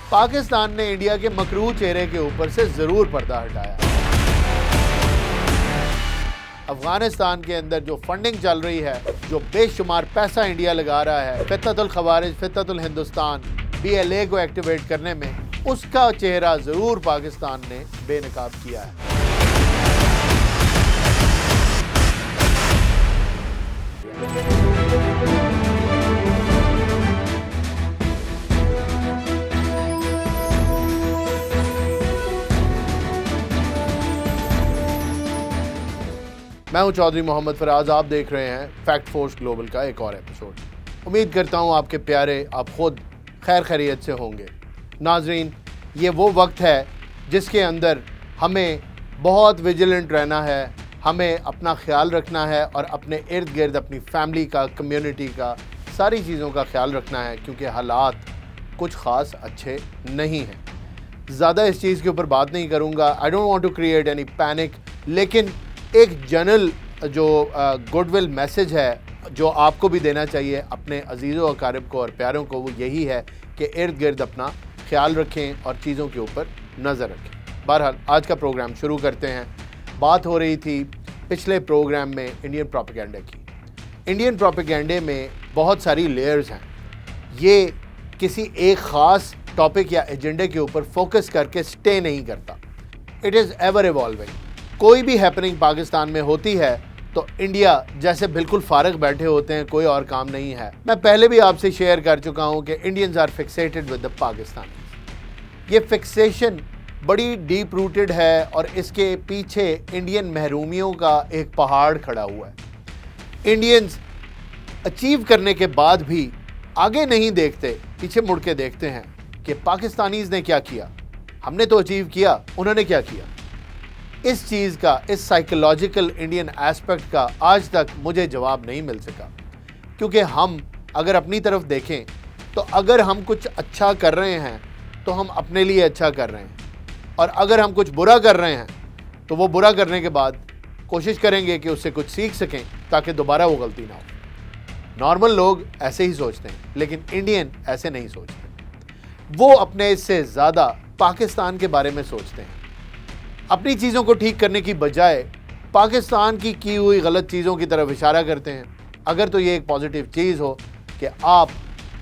पाकिस्तान ने इंडिया के मकरूह चेहरे के ऊपर से जरूर पर्दा हटाया। अफगानिस्तान के अंदर जो फंडिंग चल रही है, जो बेशुमार पैसा इंडिया लगा रहा है फितनतुल खवारिज, फितनतुल हिंदुस्तान, BLA को एक्टिवेट करने में, उसका चेहरा जरूर पाकिस्तान ने बेनकाब किया है। मैं हूं चौधरी मोहम्मद फराज। आप देख रहे हैं फैक्ट फोर्स ग्लोबल का एक और एपिसोड। उम्मीद करता हूं आपके प्यारे, आप खुद खैर खैरियत से होंगे। नाजरीन, ये वो वक्त है जिसके अंदर हमें बहुत विजिलेंट रहना है, हमें अपना ख्याल रखना है और अपने इर्द गिर्द अपनी फैमिली का, कम्युनिटी का, सारी चीज़ों का ख्याल रखना है, क्योंकि हालात कुछ ख़ास अच्छे नहीं हैं। ज़्यादा इस चीज़ के ऊपर बात नहीं करूँगा, I don't want to create any panic, लेकिन एक जनरल जो गुडविल मैसेज है जो आपको भी देना चाहिए अपने अजीज़ों अकारिब को और प्यारों को, वो यही है कि इर्द गिर्द अपना ख्याल रखें और चीज़ों के ऊपर नज़र रखें। बहरहाल आज का प्रोग्राम शुरू करते हैं। बात हो रही थी पिछले प्रोग्राम में इंडियन प्रोपेगेंडा की। इंडियन प्रोपेगेंडे में बहुत सारी लेयर्स हैं। ये किसी एक ख़ास टॉपिक या एजेंडे के ऊपर फोकस करके स्टे नहीं करता। It is ever evolving. कोई भी हैपनिंग पाकिस्तान में होती है तो इंडिया जैसे बिल्कुल फारग बैठे होते हैं, कोई और काम नहीं है। मैं पहले भी आपसे शेयर कर चुका हूं कि Indians are fixated with the Pakistani. ये फिक्सेशन बड़ी डीप रूटेड है और इसके पीछे इंडियन महरूमियों का एक पहाड़ खड़ा हुआ है। इंडियंस अचीव करने के बाद भी आगे नहीं देखते, पीछे मुड़ के देखते हैं कि पाकिस्तानीज़ ने क्या किया, हमने तो अचीव किया, उन्होंने क्या किया। इस चीज़ का, इस साइकोलॉजिकल इंडियन एस्पेक्ट का आज तक मुझे जवाब नहीं मिल सका। क्योंकि हम अगर अपनी तरफ देखें तो अगर हम कुछ अच्छा कर रहे हैं तो हम अपने लिए अच्छा कर रहे हैं, और अगर हम कुछ बुरा कर रहे हैं तो वो बुरा करने के बाद कोशिश करेंगे कि उससे कुछ सीख सकें ताकि दोबारा वो गलती ना हो। नॉर्मल लोग ऐसे ही सोचते हैं, लेकिन इंडियन ऐसे नहीं सोचते। वो अपने इससे ज़्यादा पाकिस्तान के बारे में सोचते हैं। अपनी चीज़ों को ठीक करने की बजाय पाकिस्तान की हुई गलत चीज़ों की तरफ इशारा करते हैं। अगर तो ये एक पॉजिटिव चीज़ हो कि आप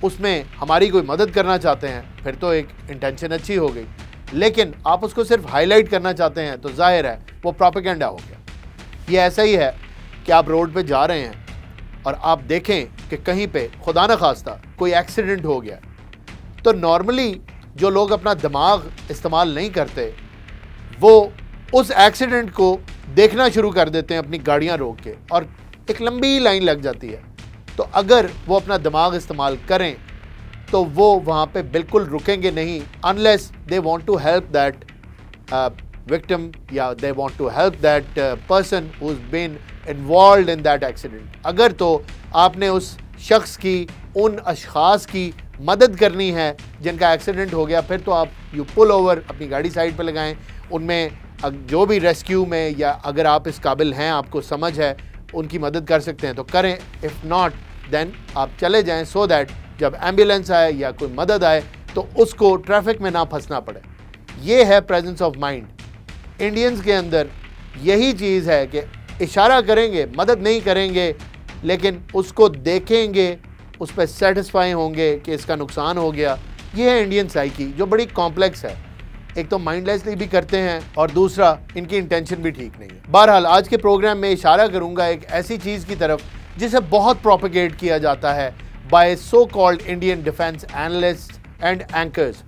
उसमें हमारी कोई मदद करना चाहते हैं, फिर तो एक इंटेंशन अच्छी हो गई, लेकिन आप उसको सिर्फ हाईलाइट करना चाहते हैं तो जाहिर है वो प्रोपेगेंडा हो गया। ये ऐसा ही है कि आप रोड पे जा रहे हैं और आप देखें कि कहीं पे खुदा न खास्ता कोई एक्सीडेंट हो गया, तो नॉर्मली जो लोग अपना दिमाग इस्तेमाल नहीं करते वो उस एक्सीडेंट को देखना शुरू कर देते हैं अपनी गाड़ियां रोक के, और एक लंबी लाइन लग जाती है। तो अगर वो अपना दिमाग इस्तेमाल करें तो वो वहाँ पे बिल्कुल रुकेंगे नहीं, unless they want to help that victim या they want to help that person who is been involved in that accident. अगर तो आपने उस शख्स की, उन अशखास की मदद करनी है जिनका एक्सीडेंट हो गया, फिर तो आप यू पुल ओवर, अपनी गाड़ी साइड पे लगाएं, उनमें जो भी रेस्क्यू में, या अगर आप इस काबिल हैं, आपको समझ है, उनकी मदद कर सकते हैं तो करें। इफ़ नॉट देन आप चले जाएं, सो दैट जब एम्बुलेंस आए या कोई मदद आए तो उसको ट्रैफिक में ना फंसना पड़े। ये है प्रेजेंस ऑफ माइंड। इंडियंस के अंदर यही चीज़ है कि इशारा करेंगे, मदद नहीं करेंगे, लेकिन उसको देखेंगे, उस पर सेटिस्फाई होंगे कि इसका नुकसान हो गया। ये है इंडियन साइकी, जो बड़ी कॉम्प्लेक्स है। एक तो माइंडलेसली भी करते हैं और दूसरा इनकी इंटेंशन भी ठीक नहीं है। बहरहाल आज के प्रोग्राम में इशारा करूंगा एक ऐसी चीज़ की तरफ जिसे बहुत प्रोपेगेट किया जाता है by so called Indian defence analyst and anchors,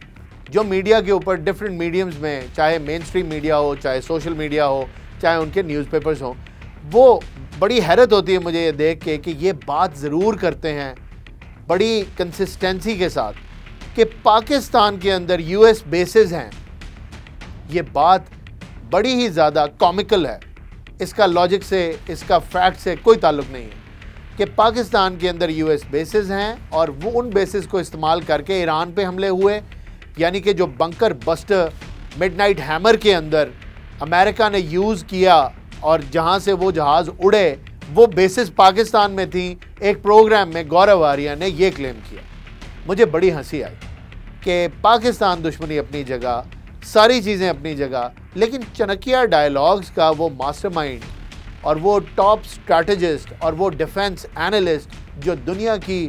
जो मीडिया के ऊपर डिफरेंट मीडियम्स में, चाहे मेन स्ट्रीम मीडिया हो, चाहे सोशल मीडिया हो, चाहे उनके न्यूज़पेपर्स हों, वो बड़ी हैरत होती है मुझे ये देख के कि ये बात ज़रूर करते हैं बड़ी कंसिस्टेंसी के साथ कि पाकिस्तान के अंदर US बेसेस हैं। ये बात बड़ी ही ज़्यादा कॉमिकल है। इसका लॉजिक से, इसका फैक्ट से कोई ताल्लुक़ नहीं है कि पाकिस्तान के अंदर US बेसेस हैं और वो उन बेसेस को इस्तेमाल करके ईरान पे हमले हुए, यानी कि जो बंकर बस्टर मिडनाइट हैमर के अंदर अमेरिका ने यूज़ किया और जहां से वो जहाज़ उड़े, वो बेसिस पाकिस्तान में थी। एक प्रोग्राम में गौरव आर्या ने ये क्लेम किया। मुझे बड़ी हंसी आई कि पाकिस्तान दुश्मनी अपनी जगह, सारी चीज़ें अपनी जगह, लेकिन चाणक्य डायलॉग्स का वो मास्टरमाइंड और वो टॉप स्ट्रैटेजिस्ट और वो डिफेंस एनालिस्ट जो दुनिया की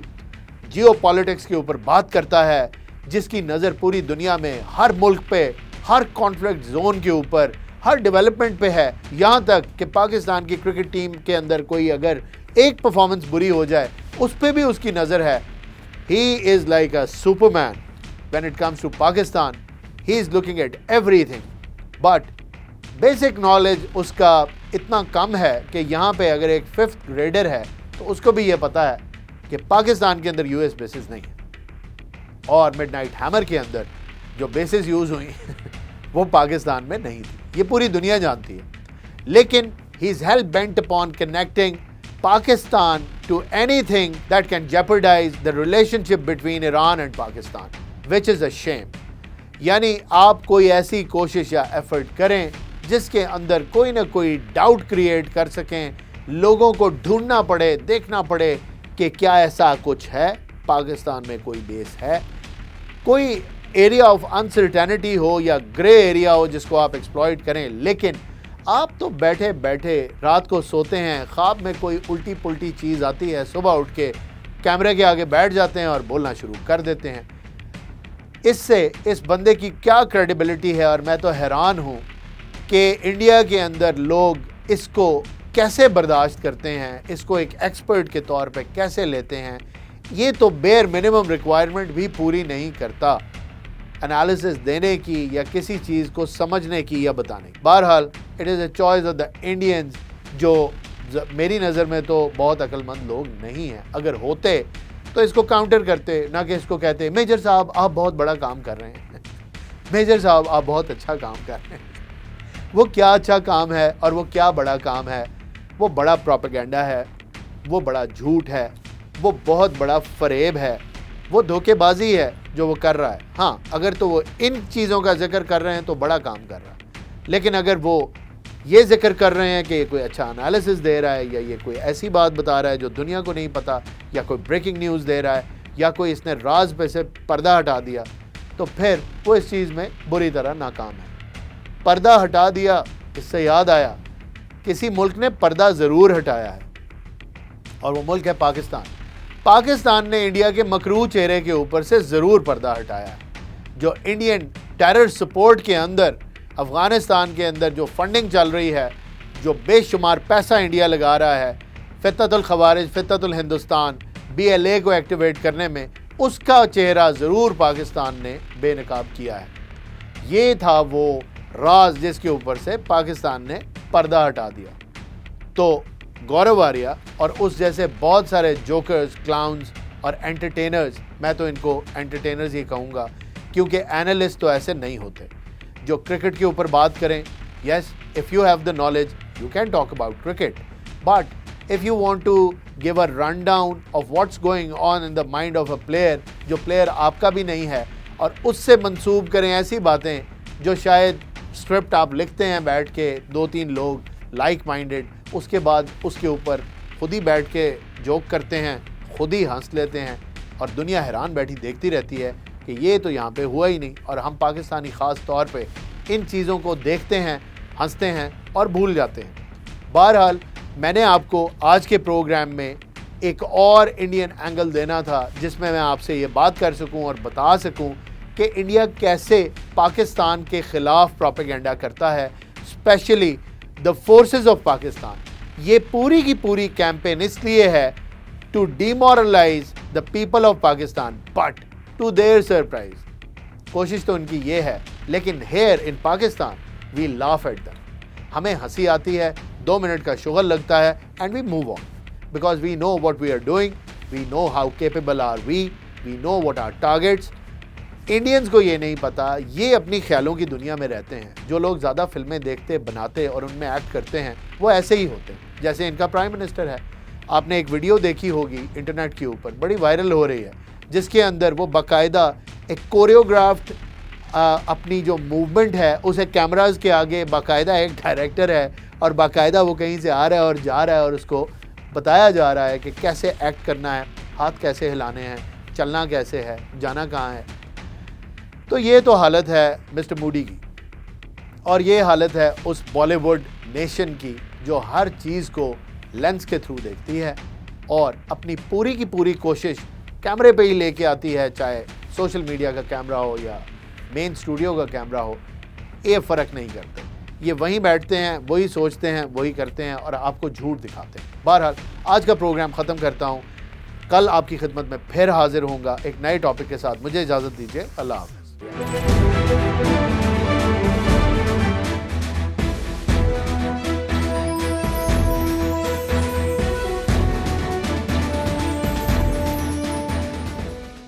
जियोपॉलिटिक्स के ऊपर बात करता है, जिसकी नज़र पूरी दुनिया में हर मुल्क पे, हर कॉन्फ्लिक्ट जोन के ऊपर, हर डेवलपमेंट पे है, यहाँ तक कि पाकिस्तान की क्रिकेट टीम के अंदर कोई अगर एक परफॉर्मेंस बुरी हो जाए उस पर भी उसकी नज़र है। He is like a superman when it comes to Pakistan. He is looking at everything, but basic knowledge उसका इतना कम है कि यहाँ पे अगर एक 5th ग्रेडर है तो उसको भी ये पता है कि पाकिस्तान के अंदर यूएस बेसिस नहीं है, और मिडनाइट हैमर के अंदर जो बेसिस यूज़ हुई वो पाकिस्तान में नहीं थी, ये पूरी दुनिया जानती है। लेकिन he is hell bent upon connecting Pakistan to anything that can jeopardize the relationship between Iran and Pakistan, which is a shame. यानी आप कोई ऐसी कोशिश या एफर्ट करें जिसके अंदर कोई ना कोई डाउट क्रिएट कर सकें, लोगों को ढूंढना पड़े, देखना पड़े कि क्या ऐसा कुछ है, पाकिस्तान में कोई बेस है, कोई एरिया ऑफ अनसर्टेनिटी हो या ग्रे एरिया हो जिसको आप एक्सप्लॉइट करें। लेकिन आप तो बैठे बैठे रात को सोते हैं, ख्वाब में कोई उल्टी पुल्टी चीज़ आती है, सुबह उठ के कैमरे के आगे बैठ जाते हैं और बोलना शुरू कर देते हैं। इससे इस बंदे की क्या क्रेडिबिलिटी है, और मैं तो हैरान हूँ कि इंडिया के अंदर लोग इसको कैसे बर्दाश्त करते हैं, इसको एक एक्सपर्ट के तौर पे कैसे लेते हैं। ये तो बेयर मिनिमम रिक्वायरमेंट भी पूरी नहीं करता एनालिसिस देने की या किसी चीज़ को समझने की या बताने की। बहरहाल it is a choice of the Indians, जो मेरी नज़र में तो बहुत अक्लमंद लोग नहीं हैं। अगर होते तो इसको काउंटर करते, ना कि इसको कहते मेजर साहब आप बहुत बड़ा काम कर रहे हैं मेजर साहब आप बहुत अच्छा काम कर रहे हैं। वो क्या अच्छा काम है और वो क्या बड़ा काम है? वो बड़ा प्रोपेगेंडा है, वो बड़ा झूठ है, वो बहुत बड़ा फरेब है, वो धोखेबाजी है जो वो कर रहा है। हाँ, अगर तो वो इन चीज़ों का जिक्र कर रहे हैं तो बड़ा काम कर रहा है, लेकिन अगर वो ये जिक्र कर रहे हैं कि ये कोई अच्छा एनालिसिस दे रहा है या ये कोई ऐसी बात बता रहा है जो दुनिया को नहीं पता, या कोई ब्रेकिंग न्यूज़ दे रहा है, या कोई इसने राज पे से पर्दा हटा दिया, तो फिर वो इस चीज़ में बुरी तरह नाकाम है। पर्दा हटा दिया, इससे याद आया किसी मुल्क ने पर्दा ज़रूर हटाया है, और वो मुल्क है पाकिस्तान। पाकिस्तान ने इंडिया के मकरूह चेहरे के ऊपर से ज़रूर पर्दा हटाया है। जो इंडियन टेरर सपोर्ट के अंदर अफ़गानिस्तान के अंदर जो फंडिंग चल रही है, जो बेशुमार पैसा इंडिया लगा रहा है फ़ितनतुल ख़वारिज, फ़ितनतुल हिंदुस्तान, BLA को एक्टिवेट करने में, उसका चेहरा ज़रूर पाकिस्तान ने बेनकाब किया है। ये था वो राज जिसके ऊपर से पाकिस्तान ने पर्दा हटा दिया। तो गौरव आर्या और उस जैसे बहुत सारे जोकर्स, क्लाउन्स और एंटरटेनर्स, मैं तो इनको एंटरटेनर्स ही कहूँगा क्योंकि एनालिस्ट तो ऐसे नहीं होते, जो क्रिकेट के ऊपर बात करें। Yes, if you have the knowledge you can talk about cricket, but if you want to give a run down of what's going on in the mind of a player, जो player आपका भी नहीं है, और उससे मंसूब करें ऐसी बातें जो शायद स्क्रिप्ट आप लिखते हैं बैठ के 2-3 लोग लाइक माइंडेड, उसके बाद उसके ऊपर खुद ही बैठ के जोक करते हैं, खुद ही हंस लेते हैं, और दुनिया हैरान बैठी देखती रहती है कि ये तो यहाँ पे हुआ ही नहीं, और हम पाकिस्तानी ख़ास तौर पे इन चीज़ों को देखते हैं, हंसते हैं और भूल जाते हैं। बहरहाल मैंने आपको आज के प्रोग्राम में एक और इंडियन एंगल देना था जिसमें मैं आपसे ये बात कर सकूं और बता सकूं कि इंडिया कैसे पाकिस्तान के ख़िलाफ़ प्रोपेगेंडा करता है, specially the forces of Pakistan. ये पूरी की पूरी कैंपेन इसलिए है to demoralize the people of Pakistan, but to their surprise कोशिश तो उनकी ये है, लेकिन here in Pakistan we laugh at them. हमें हंसी आती है, 2 मिनट का शुगल लगता है, and we move on because we know what we are doing, we know how capable are we know what are targets. Indians को ये नहीं पता, ये अपनी ख्यालों की दुनिया में रहते हैं। जो लोग ज़्यादा फिल्में देखते, बनाते और उनमें एक्ट करते हैं वो ऐसे ही होते हैं जैसे इनका प्राइम मिनिस्टर है। आपने एक वीडियो देखी होगी इंटरनेट के ऊपर, बड़ी वायरल हो रही है, जिसके अंदर वो बाकायदा एक कोरियोग्राफ्ड अपनी जो मूवमेंट है उसे कैमराज के आगे, बाकायदा एक डायरेक्टर है और बाकायदा वो कहीं से आ रहा है और जा रहा है और उसको बताया जा रहा है कि कैसे एक्ट करना है, हाथ कैसे हिलाने हैं, चलना कैसे है, जाना कहाँ है। तो ये तो हालत है मिस्टर मूडी की, और ये हालत है उस बॉलीवुड नेशन की जो हर चीज़ को लेंस के थ्रू देखती है और अपनी पूरी की पूरी कोशिश कैमरे पे ही लेके आती है, चाहे सोशल मीडिया का कैमरा हो या मेन स्टूडियो का कैमरा हो, ये फ़र्क नहीं करते। ये वहीं बैठते हैं, वही सोचते हैं, वही करते हैं और आपको झूठ दिखाते हैं। बहरहाल आज का प्रोग्राम ख़त्म करता हूँ, कल आपकी खिदमत में फिर हाजिर होऊंगा एक नए टॉपिक के साथ। मुझे इजाज़त दीजिए, अल्लाह हाफ़िज़।